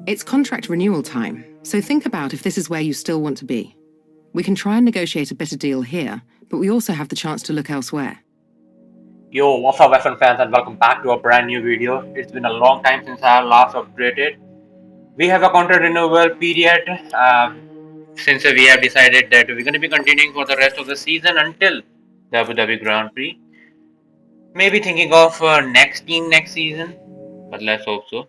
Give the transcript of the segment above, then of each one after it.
It's contract renewal time, so think about if this is where you still want to be. We can try and negotiate a better deal here, but we also have the chance to look elsewhere. Yo, what's up F1 fans and welcome back to a brand new video. It's been a long time since I last updated. We have a contract renewal period since we have decided that we're going to be continuing for the rest of the season until the Abu Dhabi Grand Prix. Maybe thinking of next team next season, but let's hope so.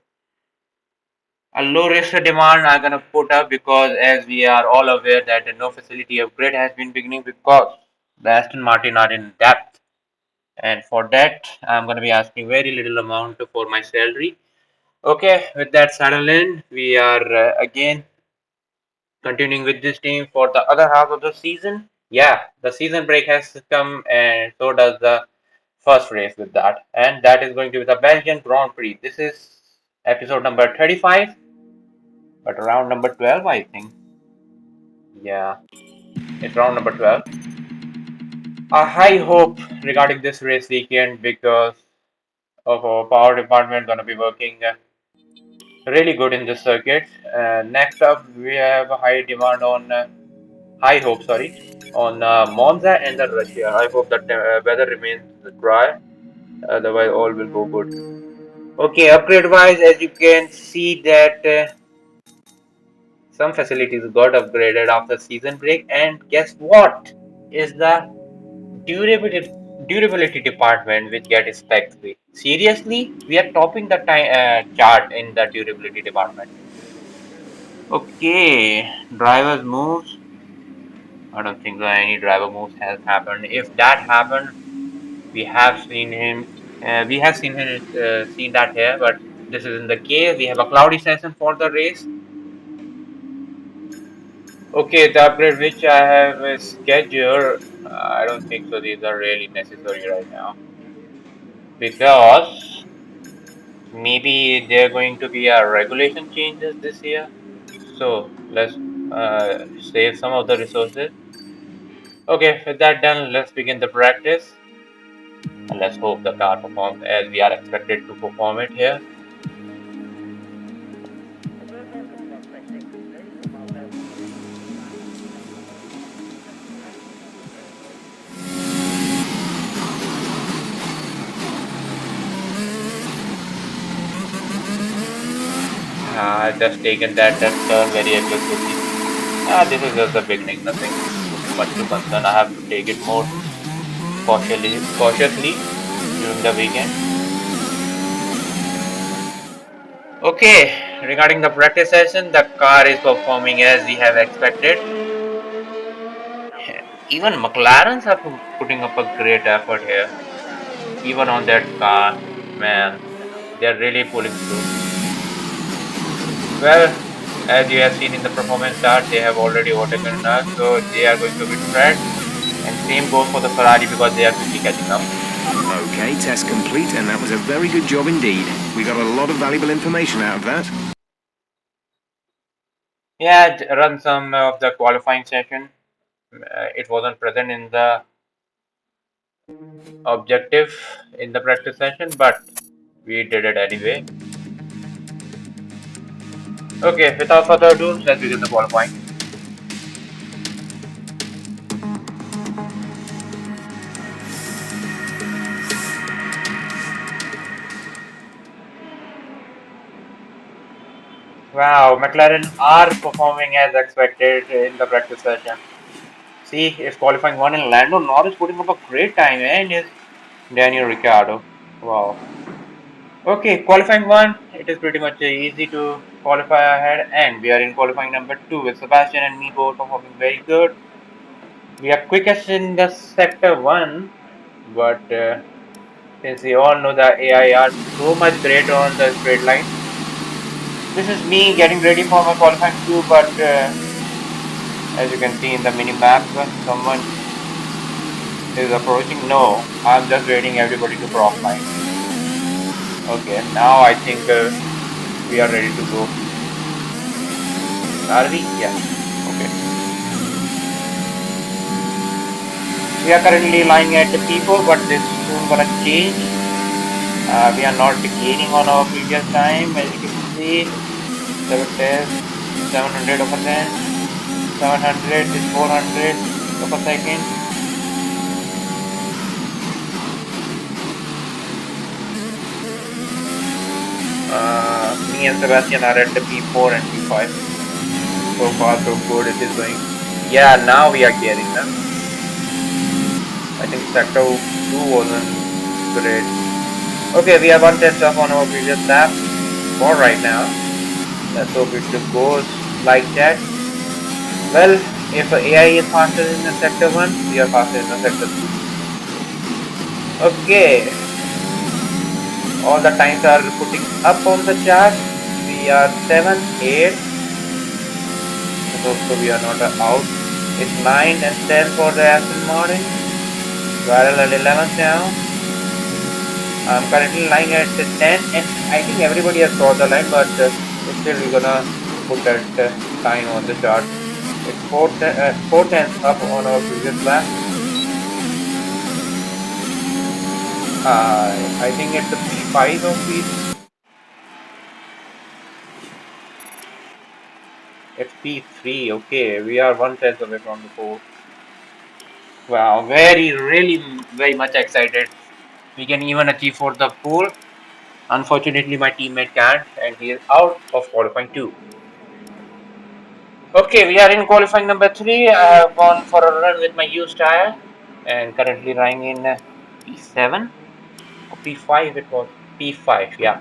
A low risk demand I'm gonna put up because as we are all aware that no facility upgrade has been beginning because the Aston Martin are in depth, and for that I'm gonna be asking very little amount for my salary. Okay, with that settled in, we are again continuing with this team for the other half of the season. Yeah, the season break has come, and so does the first race with that, and that is going to be the Belgian Grand Prix. This is episode number 35, but around number 12, I think. Yeah, it's round number 12. A high hope regarding this race weekend because of our power department gonna be working really good in this circuit. Next up, we have a high demand on high hope, sorry, on Monza and the Russia. I hope that weather remains dry, otherwise all will go good. Okay, upgrade wise, as you can see that some facilities got upgraded after season break, and guess what? Is the durability department which get spec 3. Seriously, we are topping the chart in the durability department. Okay, drivers moves. I don't think that any driver moves has happened. If that happened, we have seen him. Seen that here, but this isn't the case. We have a cloudy session for the race. Okay, the upgrade which I have scheduled. I don't think so. These are really necessary right now because maybe there are going to be a regulation changes this year. So let's save some of the resources. Okay, with that done, let's begin the practice. And let's hope the car performs as we are expected to perform it here. Just taken that turn very aggressively. This is just the beginning, nothing much to concern. I have to take it more cautiously during the weekend. Okay, regarding the practice session, the car is performing as we have expected. Even McLarens are putting up a great effort here. Even on that car, man, they're really pulling through. Well, as you have seen in the performance chart, they have already overtaken us, so they are going to be tracked. And same goes for the Ferrari because they are quickly catching up. Okay, test complete, and that was a very good job indeed. We got a lot of valuable information out of that. Yeah, run some of the qualifying session. It wasn't present in the objective in the practice session, but we did it anyway. Okay, without further ado, let's begin the qualifying. Wow, McLaren are performing as expected in the practice session. See, it's qualifying 1 in Lando Norris putting up a great time, and is Daniel Ricciardo. Wow. Okay, qualifying 1, it is pretty much easy to qualify ahead, and we are in qualifying number 2 with Sebastian and me both performing very good. We are quickest in the sector 1, but since we all know the AI are so much great on the straight line, this is me getting ready for my qualifying 2, but as you can see in the mini map, someone is approaching. No, I'm just waiting everybody to cross line. Okay, now I think we are ready to go. Are we? Yeah. Okay. We are currently lying at the P4, but this is soon gonna change. We are not gaining on our previous time, as you can see. 710, 700 of a 10, 700 is 400 of a second. Me and Sebastian are at the P4 and P5. So far so good it is going. Yeah, now we are gearing them. I think sector 2 wasn't great. Okay, we have one test off on our previous lap for right now. Let's hope it goes like that. Well, if AI is faster in the sector 1, we are faster in the sector 2. Okay. All the times are putting up on the chart. We are 7, 8. So we are not out. It's 9 and 10 for the Aston Martin. Barrel at 11th now. I'm currently lying at 10, and I think everybody has crossed the line, but still we're gonna put that sign on the chart. It's 4 tenths up on our previous lap. I think it's a P5 or P. It's P3. Okay, we are 1 tenth away from the 4. Wow, very much excited. We can even achieve for the pole. Unfortunately, my teammate can't, and he is out of qualifying 2. Okay, we are in qualifying number 3. I have gone for a run with my used tire, and currently running in P7 or P5. It was P5, yeah.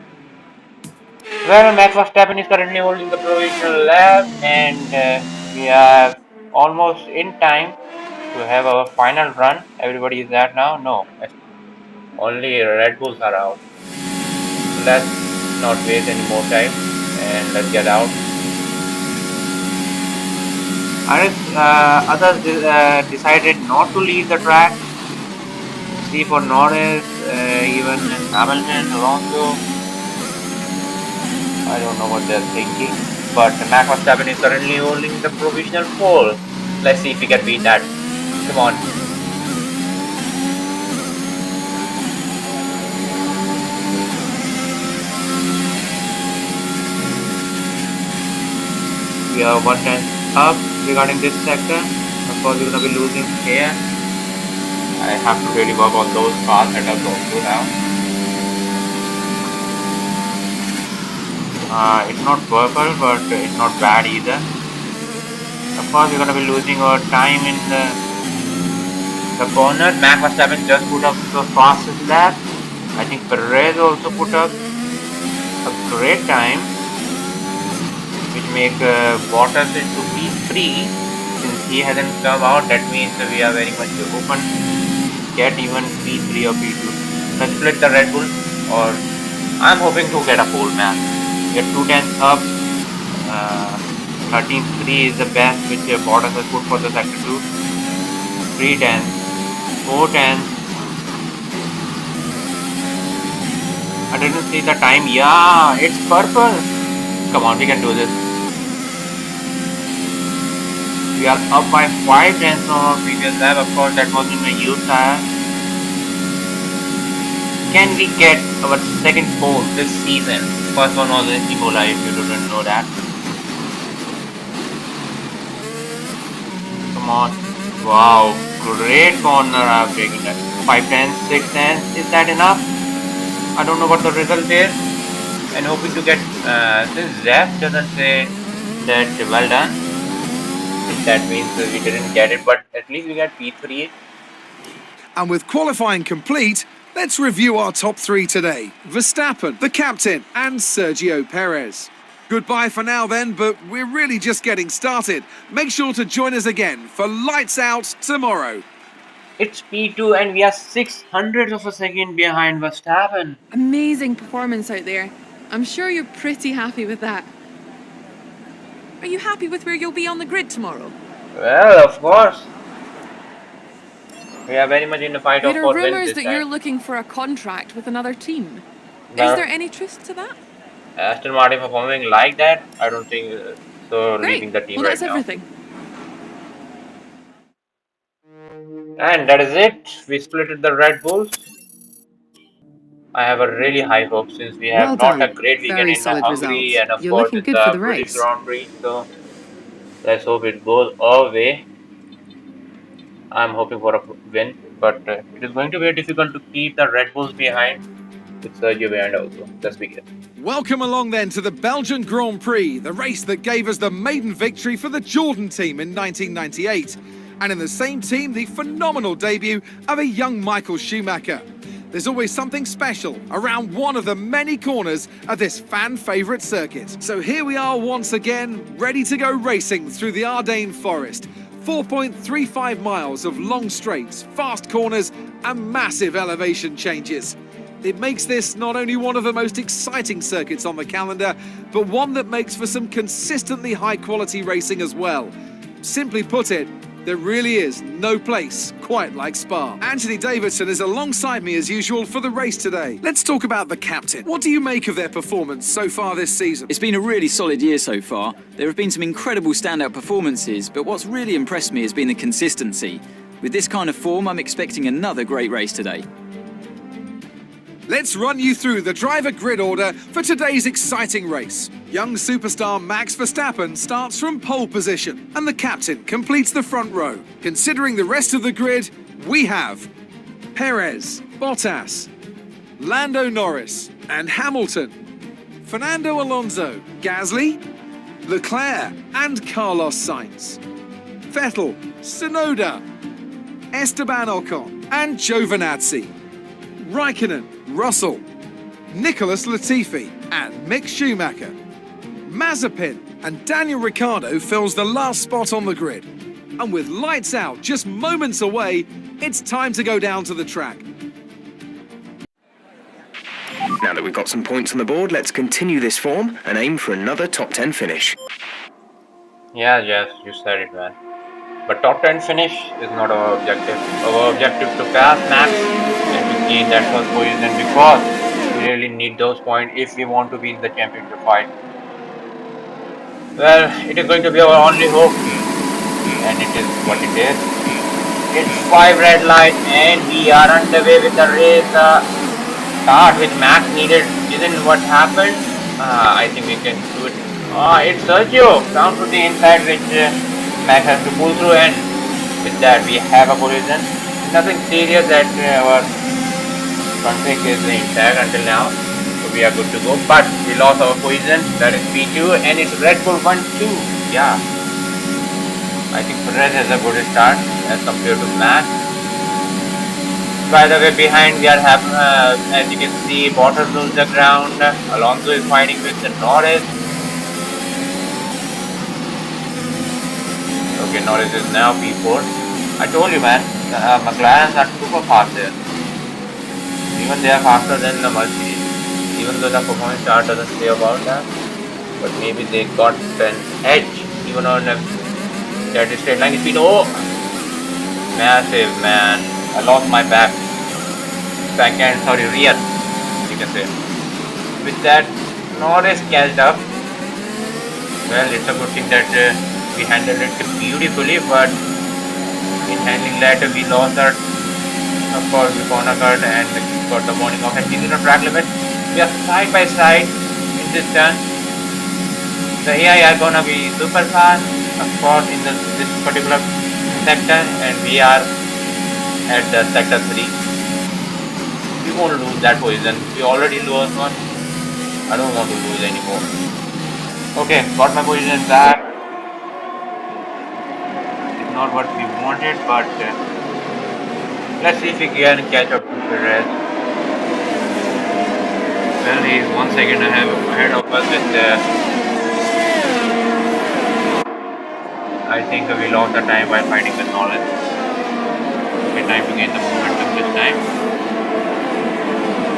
Well, Max Verstappen is currently holding the provisional lap, and we are almost in time to have our final run. Everybody is there now? No, only Red Bulls are out. So let's not waste any more time and let's get out. Others decided not to leave the track. See for Norris, even Hamilton, Alonso. I don't know what they're thinking. But Max Verstappen is currently holding the provisional pole. Let's see if we can beat that. Come on. We are 1 tenth up regarding this sector. Of course, we're going to be losing here. I have to really work on those car setups also now. It's not purple, but it's not bad either. Of course, we're going to be losing our time in the corner. Max Verstappen just put up the fastest lap. I think Perez also put up a great time, which make Bottas into P3. Since he hasn't come out, that means we are very much open. Get even P3 or P2. Let's split the Red Bull, or I'm hoping to get a pole, man. Get 2 tenths up. 13.3 is the best which Bottas has put for the sector 2. 3 tenths, 4 tenths. I didn't see the time. Yeah, it's purple. Come on, we can do this. We are up by 5 tenths from our previous lap. Of course, that was in my used tire. Can we get our second pole this season? First one was in Imola, if you didn't know that. Come on. Wow, great corner I've taken that. 5 tenths, 6 tenths. Is that enough? I don't know what the result is. And hoping to get, since Zef doesn't say that well done, that means we didn't get it, but at least we got P3. And with qualifying complete, let's review our top 3 today. Verstappen, the captain, and Sergio Perez. Goodbye for now then, but we're really just getting started. Make sure to join us again for Lights Out tomorrow. It's P2 and we are 600 of a second behind Verstappen. Amazing performance out there. I'm sure you're pretty happy with that. Are you happy with where you'll be on the grid tomorrow? Well, of course. We are very much in the fight of There for are wins rumours this that time. you're looking for a contract with another team. No. Is there any truth to that? Aston Martin performing like that? I don't think so. Great. Leaving the team Well, right that's now. everything. And that is it. We split the Red Bulls. I have a really high hope since we Well have not a done. great weekend Very in solid Hungary results. and of You're course looking in good for the the British race. Grand Prix. So let's hope it goes our way. I'm hoping for a win, but it is going to be difficult to keep the Red Bulls behind with Sergio behind also. Let's begin. Welcome along then to the Belgian Grand Prix, the race that gave us the maiden victory for the Jordan team in 1998. And in the same team, the phenomenal debut of a young Michael Schumacher. There's always something special around one of the many corners of this fan favourite circuit. So here we are once again, ready to go racing through the Ardennes forest. 4.35 miles of long straights, fast corners and massive elevation changes. It makes this not only one of the most exciting circuits on the calendar, but one that makes for some consistently high-quality racing as well. Simply put it, there really is no place quite like Spa. Anthony Davidson is alongside me as usual for the race today. Let's talk about the captain. What do you make of their performance so far this season? It's been a really solid year so far. There have been some incredible standout performances, but what's really impressed me has been the consistency. With this kind of form, I'm expecting another great race today. Let's run you through the driver grid order for today's exciting race. Young superstar Max Verstappen starts from pole position, and the captain completes the front row. Considering the rest of the grid, we have Perez, Bottas, Lando Norris, and Hamilton, Fernando Alonso, Gasly, Leclerc, and Carlos Sainz, Vettel, Tsunoda, Esteban Ocon, and Giovinazzi, Raikkonen, Russell, Nicholas Latifi, and Mick Schumacher. Mazepin and Daniel Ricciardo fills the last spot on the grid. And with lights out just moments away, it's time to go down to the track. Now that we've got some points on the board, let's continue this form and aim for another top 10 finish. Yeah, yes, you said it, man. But top 10 finish is not our objective. Our objective to pass Max and to gain that first position because we really need those points if we want to be in the championship fight. Well, it is going to be our only hope, and it is what it is. It's 5 red lights and we are underway with the race. Start with Max needed isn't what happened. I think we can do it. It's Sergio down to the inside which Max has to pull through, and with that we have a collision. Nothing serious that our front brake is intact until now, so we are good to go. But we lost our position, that is P2, and it's Red Bull 1-2. Yeah, I think Perez has a good start as compared to Max. By the way, behind we are as you can see, Bottas loses the ground. Alonso is fighting with the Norris. Okay, Norris is now P4. I told you, man, the McLarens are super fast there. Even they are faster than the Mercedes. Even though the performance chart doesn't say about that, but maybe they got an edge even on that straight line speed. Oh, massive, man! I lost my back. Rear, you can say. With that, Norris catched up. Well, it's a good thing that we handled it beautifully, but in handling that we lost our, of course, we found a card and got the warning of entering the track limit. We are side by side in this turn. The AI are gonna be super fast, of course, in this particular sector, and we are at the sector 3. We won't lose that position. We already lost one. I don't want to lose anymore. Okay, got my position back. It's not what we wanted, but let's see if we can catch up to Perez. Well, he's 1 second ahead of us with I think we lost the time while fighting with Norris. Okay, time to gain the momentum this time.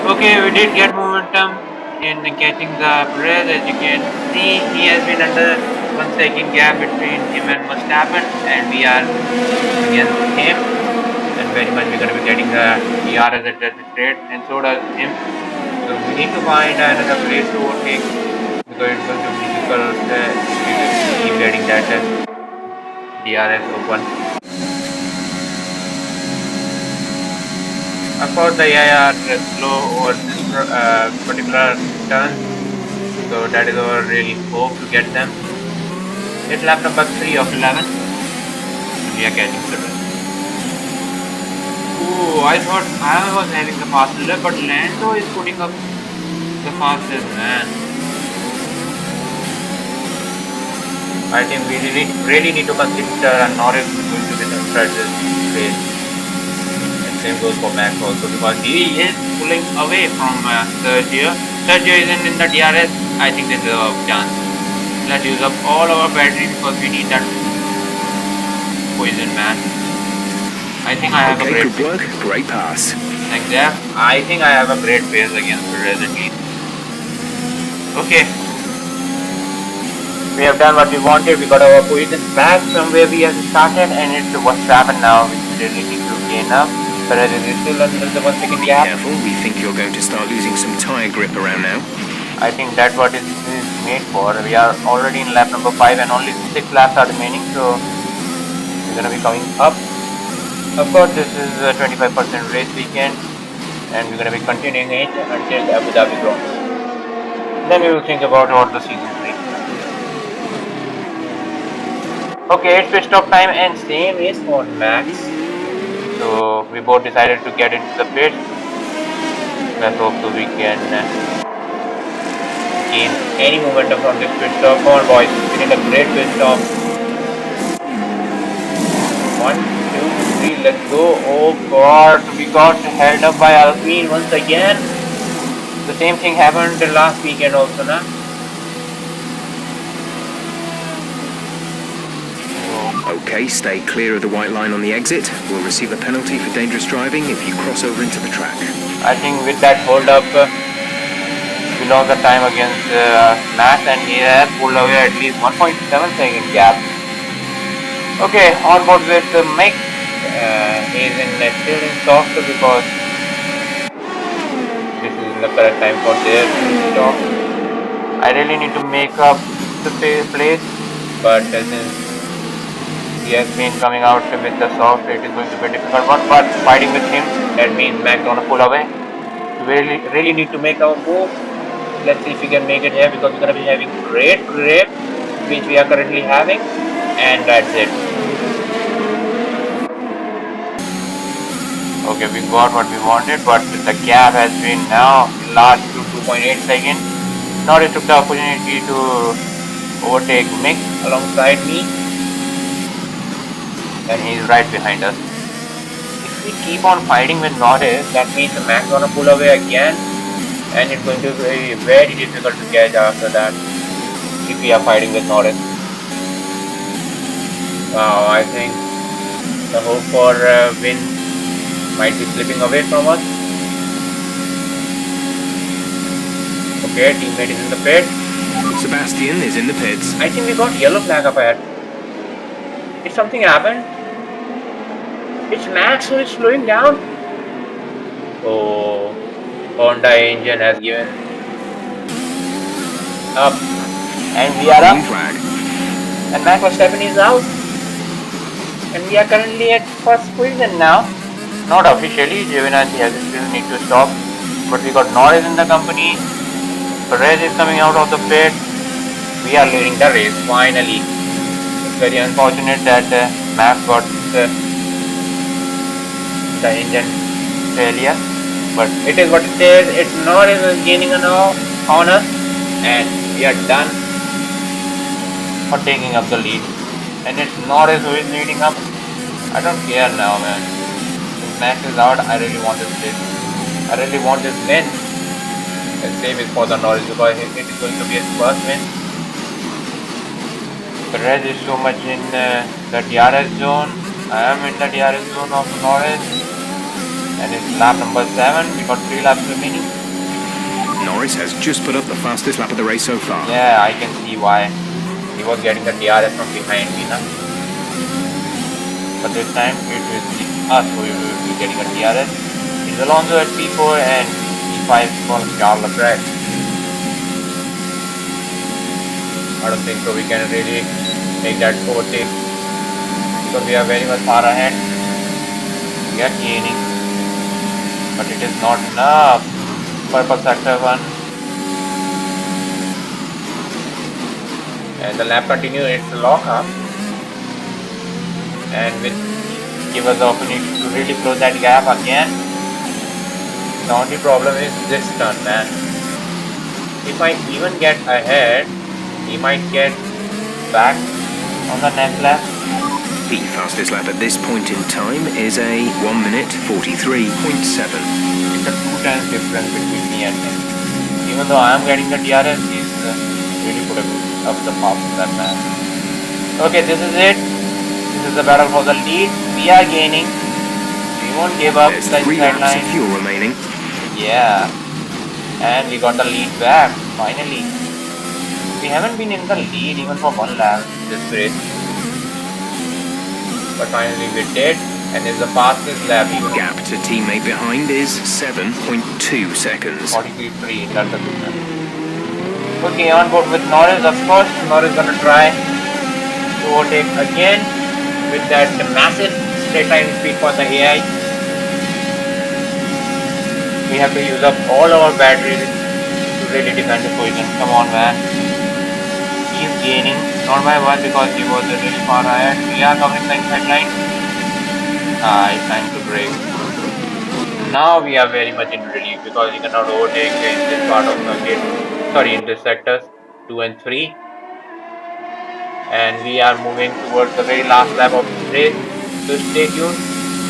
Okay, we did get momentum in catching the Perez. As you can see, he has been under 1 second gap between him and Verstappen, and we are against him. And very much we're going to be getting the DRS at that straight, and so does him. So we need to find another place to overtake because it's going to be difficult to keep getting that DRS open. Of course, the AI are slow over this particular turn, so that is our really hope to get them. It's lap number 3 of 11, and we are catching the rest. Ooh, I thought I was having the fastest lap, but Lando is putting up the fastest, man. I think we really need to consider Norris is going to be the threat this race. And same goes for Max also, because he is pulling away from Sergio. Sergio isn't in the DRS. I think there's a chance. Let's use up all our battery because we need that poison, man. I think I have a great good work. Great pass. Thanks, Jeff. I think I have a great pace against Perez at least. Okay. We have done what we wanted. We got our position back from where we have started, and it's what's happened now. We really need to gain up. Perez is still under the 1 second gap. Careful, we think you're going to start losing some tyre grip around now. I think that's what it is made for. We are already in lap number 5 and only 6 laps are remaining, so we're gonna be coming up. Of course, this is a 25% race weekend, and we're gonna be continuing it until Abu Dhabi Grand Prix. Then we will think about what the season 3. Okay, it's pit stop time, and same is for Max. So we both decided to get into the pit. Let's hope so we can gain any momentum from this pit stop. Come on, boys, we did a great pit stop. 1, 2, 3, let's go. Oh god, we got held up by Alpine once again. The same thing happened last weekend also, na? Okay, stay clear of the white line on the exit. We'll receive a penalty for dangerous driving if you cross over into the track. I think with that hold up, we lost the time against Max, and he has pulled away at least 1.7 second gap. Okay, on board with Mick. He is still in soft because this is the correct time for their stop. I really need to make up the place, but since he has been coming out with the soft, it is going to be a difficult one, but fighting with him, that means Max gonna pull away. We really need to make our move. Let's see if we can make it here, because we're gonna be having great grip, which we are currently having, and that's it. Okay, we got what we wanted, but the gap has been now large to 2.8 seconds. Now it took the opportunity to overtake Mick alongside me, and he's right behind us. If we keep on fighting with Norris, that means the Max gonna pull away again, and it's going to be very difficult to catch after that if we are fighting with Norris. Wow, I think the hope for win might be slipping away from us. Okay, teammate is in the pit. Sebastian is in the pits. I think we got yellow flag up ahead. Did something happen? It's Max who is slowing down. Oh, Honda engine has given up, and we are up. Flag. And Max Verstappen is out, and we are currently at first position now. Not officially, Giovinazzi has still need to stop, but we got Norris in the company. Perez is coming out of the pit. We are leading the race finally. It's very unfortunate that Max got the engine failure, but it is what it is. It's Norris is gaining on us, and we are done for taking up the lead. And it's Norris who is leading up. I don't care now, man. Since Max is out, I really want this win. I really want this win. And same is for the Norris, because it is going to be his first win. Perez is so much in the DRS zone. I am in the DRS zone of Norris. And it's lap number 7. We got 3 laps remaining. Norris has just put up the fastest lap of the race so far. Yeah, I can see why. He was getting the DRS from behind me now. But this time it will be us who will be getting a DRS. It's Alonso at P4 and P5 for Charles Leclerc. I don't think so we can really make that overtake, because we are very much far ahead. We are gaining. but it is not enough. Purple sector 1. And the lap continues its lock up, and will give us the opportunity to really close that gap again. The only problem is this turn, man. If I even get ahead, he might get back on the next lap. The fastest lap at this point in time is a 1 minute 43.7. It's a 2 times difference between me and him. Even though I am getting the DRS, he's really put up the path with that man. Okay, this is it. This is the battle for the lead. We are gaining. We won't give up. There's 3 laps of fuel remaining. Yeah. And we got the lead back, finally. We haven't been in the lead even for 1 lap this race. But finally we did, and it's the fastest lap even. Gap to teammate behind is 7.2 seconds. 43.3, that's a good one. Okay, on board with Norris, of course. Norris gonna try to overtake again with that massive straight line speed for the AI. We have to use up all our batteries to really defend the position. Come on, man. He's gaining, not by 1 because he was really far ahead. We are covering the inside line. It's time to brake. Now we are very much in relief because we cannot overtake in this part of the gate. Sorry, in this sectors 2 and 3. And we are moving towards the very last lap of this race. So stay tuned.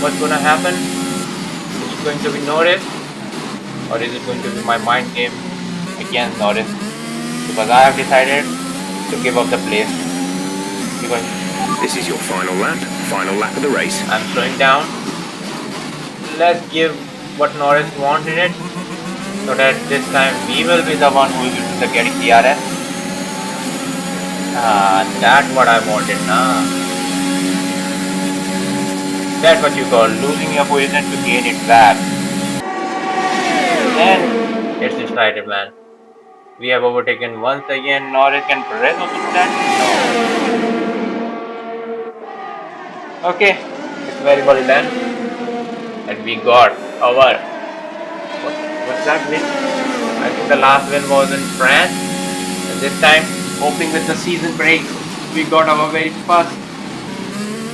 What's gonna happen? Is it going to be Norris? Or is it going to be my mind game against Norris? Because I have decided to give up the place. Because This is your final lap of the race. I'm slowing down. Let's give what Norris wanted it, so that this time we will be the one who will be the getting DRS. That's what I wanted now. That's what you call losing your position to gain it back. And it's decided, man. We have overtaken once again. Norris can press on that. No. Okay, it's very well done. And we got our what's that win? I think the last win was in France. And this time, hoping with the season break, we got our very first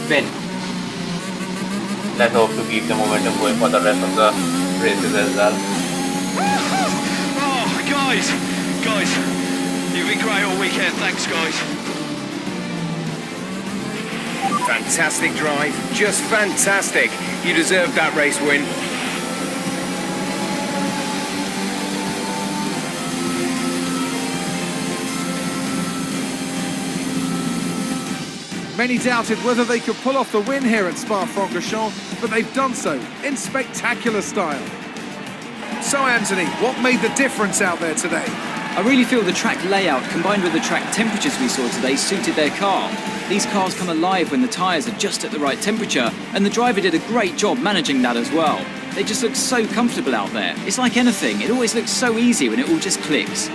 win. Let's hope to keep the momentum going for the rest of the races as well. Oh, guys, you've been great all weekend. Thanks, guys. Fantastic drive, just fantastic. You deserved that race win. Many doubted whether they could pull off the win here at Spa-Francorchamps, but they've done so in spectacular style. So Anthony, what made the difference out there today? I really feel the track layout combined with the track temperatures we saw today suited their car. These cars come alive when the tyres are just at the right temperature, and the driver did a great job managing that as well. They just look so comfortable out there. It's like anything, it always looks so easy when it all just clicks.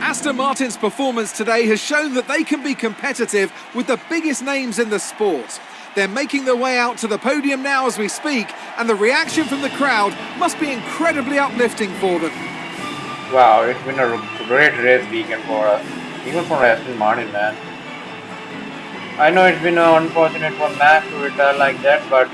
Aston Martin's performance today has shown that they can be competitive with the biggest names in the sport. They're making their way out to the podium now as we speak, and the reaction from the crowd must be incredibly uplifting for them. Wow, it's been a great race weekend for us, even for Aston Martin, man. I know it's been unfortunate for Max to retire like that, but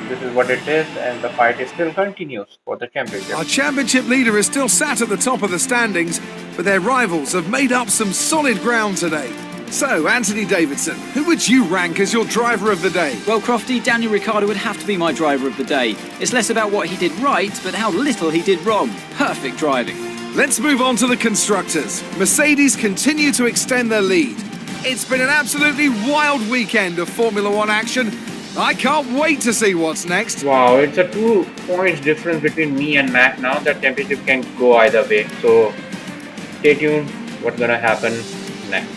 this is what it is, and the fight is still continues for the championship. Our championship leader is still sat at the top of the standings, but their rivals have made up some solid ground today. So, Anthony Davidson, who would you rank as your driver of the day? Well, Crofty, Daniel Ricciardo would have to be my driver of the day. It's less about what he did right, but how little he did wrong. Perfect driving. Let's move on to the constructors. Mercedes continue to extend their lead. It's been an absolutely wild weekend of Formula One action. I can't wait to see what's next. Wow, it's a 2 points difference between me and Mac now. The championship can go either way. So stay tuned. What's gonna happen next?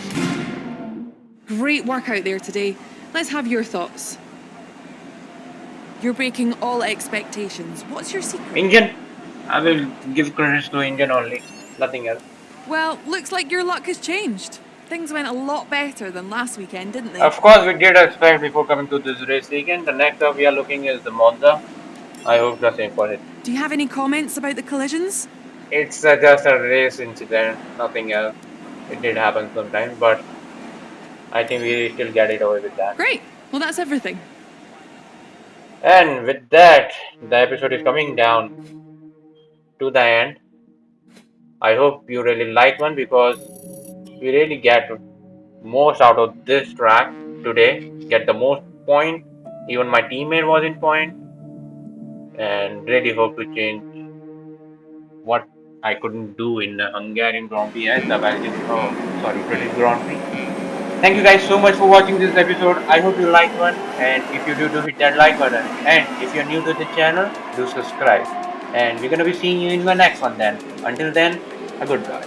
Great work out there today. Let's have your thoughts. You're breaking all expectations. What's your secret? Engine. I will give credits to engine only. Nothing else. Well, looks like your luck has changed. Things went a lot better than last weekend, didn't they? Of course, we did expect before coming to this race weekend. The next up we are looking is the Monza. I hope the same for it. Do you have any comments about the collisions? It's just a race incident, nothing else. It did happen sometimes, but I think we still get it away with that. Great. Well, that's everything. And with that, the episode is coming down to the end. I hope you really like one because we really get most out of this track today. Get the most point. Even my teammate was in point. And really hope to change what I couldn't do in the Hungarian Grand Prix and the Belgian, British Grand Prix. Thank you guys so much for watching this episode. I hope you liked one, and if you do hit that like button. And if you're new to the channel, do subscribe. And we're gonna be seeing you in the next one then. Until then, a goodbye.